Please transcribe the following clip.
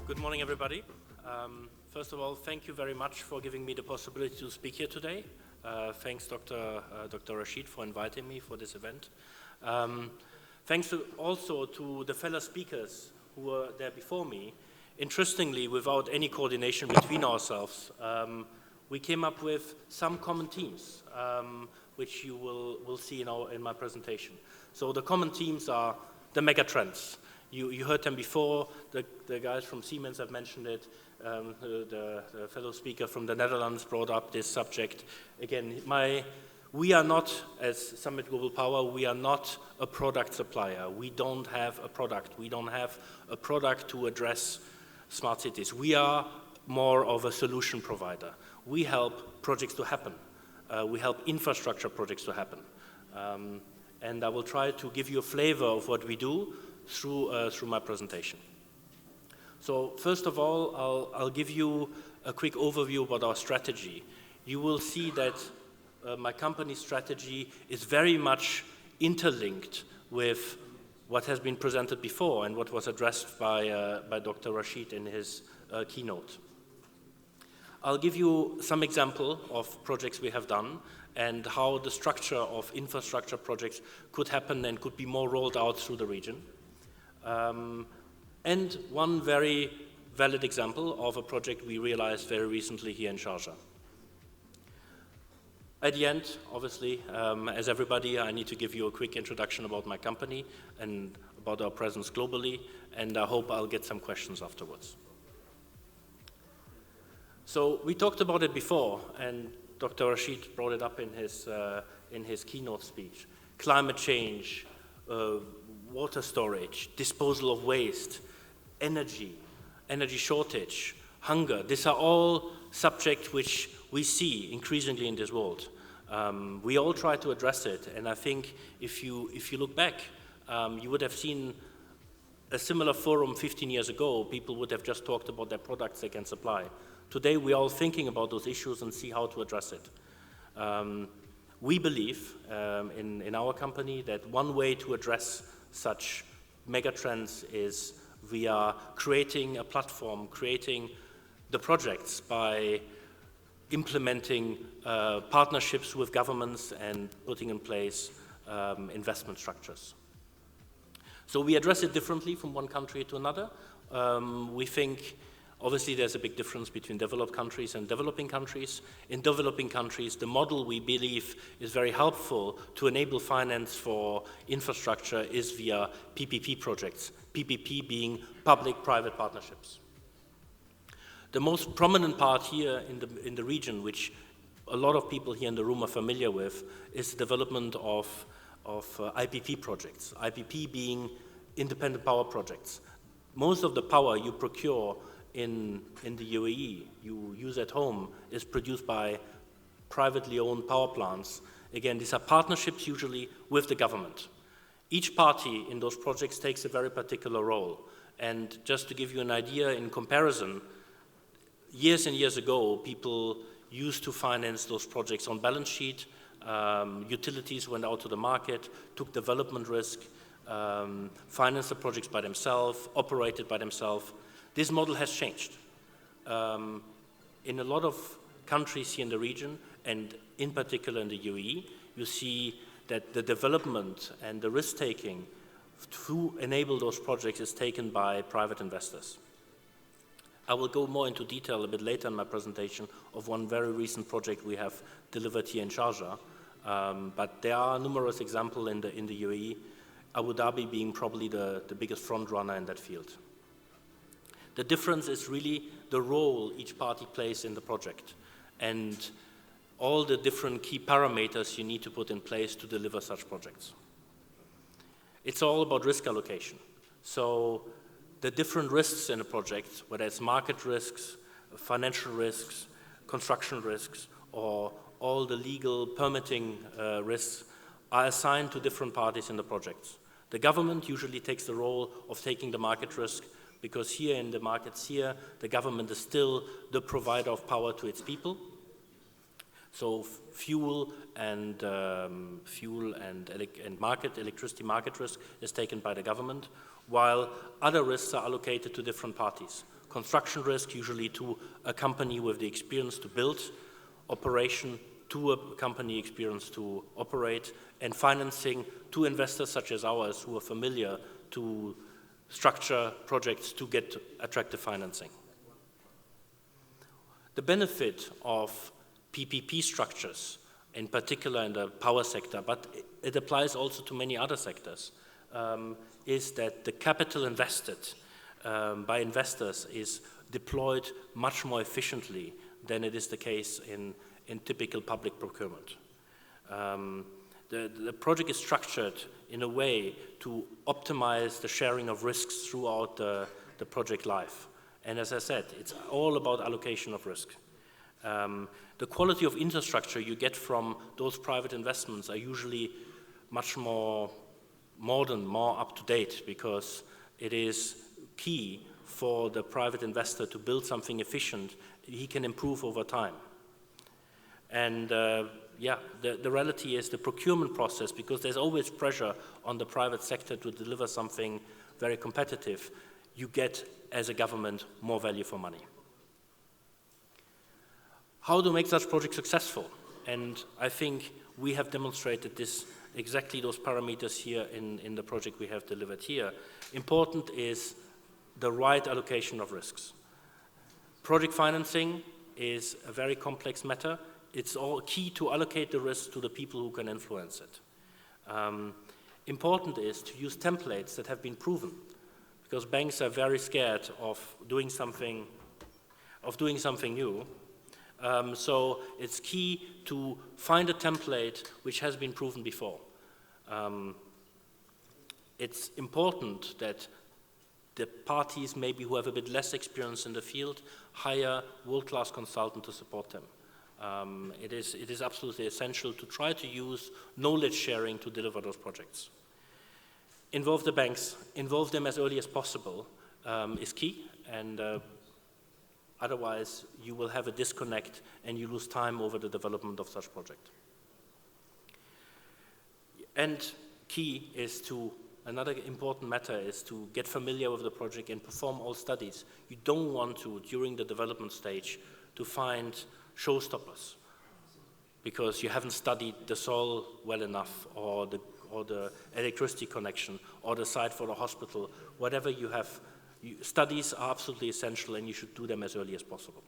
Good morning, everybody. First of all, thank you very much for giving me the possibility to speak here today. Thanks, Dr. Rashid, for inviting me for this event. Thanks also to the fellow speakers who were there before me. Interestingly, without any coordination between ourselves, we came up with some common themes, which you will see in my presentation. So the common themes are the mega trends. You heard them before. The guys from Siemens have mentioned it. The fellow speaker from the Netherlands brought up this subject. Again, we are not, as Summit Global Power, we are not a product supplier. We don't have a product. We don't have a product to address smart cities. We are more of a solution provider. We help projects to happen. We help infrastructure projects to happen. And I will try to give you a flavor of what we do through my presentation. So first of all, I'll give you a quick overview about our strategy. You will see that my company's strategy is very much interlinked with what has been presented before and what was addressed by Dr. Rashid in his keynote. I'll give you some example of projects we have done and how the structure of infrastructure projects could happen and could be more rolled out through the region. And one very valid example of a project we realized very recently here in Sharjah. At the end, obviously, as everybody, I need to give you a quick introduction about my company and about our presence globally, and I hope I'll get some questions afterwards. So we talked about it before, and Dr. Rashid brought it up in his keynote speech. Climate change, water storage, disposal of waste, energy shortage, hunger. These are all subjects which we see increasingly in this world. We all try to address it, and I think if you look back, you would have seen a similar forum 15 years ago. People would have just talked about their products they can supply. Today, we're all thinking about those issues and see how to address it. We believe in our company that one way to address such megatrends is via creating a platform, creating the projects by implementing partnerships with governments and putting in place investment structures. So we address it differently from one country to another. We think obviously there's a big difference between developed countries and developing countries. In developing countries, the model we believe is very helpful to enable finance for infrastructure is via PPP projects, PPP being public-private partnerships. The most prominent part here in the region, which a lot of people here in the room are familiar with, is the development of IPP projects, IPP being independent power projects. Most of the power you procure in the UAE, you use at home, is produced by privately owned power plants. Again, these are partnerships usually with the government. Each party in those projects takes a very particular role. And just to give you an idea in comparison, years and years ago, people used to finance those projects on balance sheet. Utilities went out to the market, took development risk, financed the projects by themselves, operated by themselves. This model has changed. In a lot of countries here in the region, and in particular in the UAE, you see that the development and the risk-taking to enable those projects is taken by private investors. I will go more into detail a bit later in my presentation of one very recent project we have delivered here in Sharjah, but there are numerous examples in the UAE, Abu Dhabi being probably the biggest front runner in that field. The difference is really the role each party plays in the project and all the different key parameters you need to put in place to deliver such projects. It's all about risk allocation. So the different risks in a project, whether it's market risks, financial risks, construction risks, or all the legal permitting risks are assigned to different parties in the projects. The government usually takes the role of taking the market risk because here in the markets here, the government is still the provider of power to its people. So fuel and electricity market risk is taken by the government, while other risks are allocated to different parties. construction risk, usually to a company with the experience to build, operation to a company experienced to operate, and financing to investors such as ours who are familiar to structure projects to get attractive financing. The benefit of PPP structures, in particular in the power sector, but it applies also to many other sectors, is that the capital invested by investors is deployed much more efficiently than it is the case in typical public procurement. The project is structured in a way to optimize the sharing of risks throughout the project life. And as I said, it's all about allocation of risk. The quality of infrastructure you get from those private investments are usually much more modern, more up-to-date, because it is key for the private investor to build something efficient he can improve over time. And the reality is the procurement process, because there's always pressure on the private sector to deliver something very competitive, you get, as a government, more value for money. How to make such projects successful? And I think we have demonstrated this, exactly those parameters here in the project we have delivered here. Important is the right allocation of risks. Project financing is a very complex matter. It's all key to allocate the risk to the people who can influence it. Important is to use templates that have been proven, because banks are very scared of doing something new. So it's key to find a template which has been proven before. It's important that the parties maybe who have a bit less experience in the field hire world-class consultant to support them. It is absolutely essential to try to use knowledge sharing to deliver those projects. Involve the banks, involve them as early as possible is key, and otherwise you will have a disconnect and you lose time over the development of such project. And key is to, another important matter is to get familiar with the project and perform all studies. You don't want to, during the development stage, to find showstoppers because you haven't studied the soil well enough, or the electricity connection, or the site for the hospital. Whatever you have, studies are absolutely essential, and you should do them as early as possible.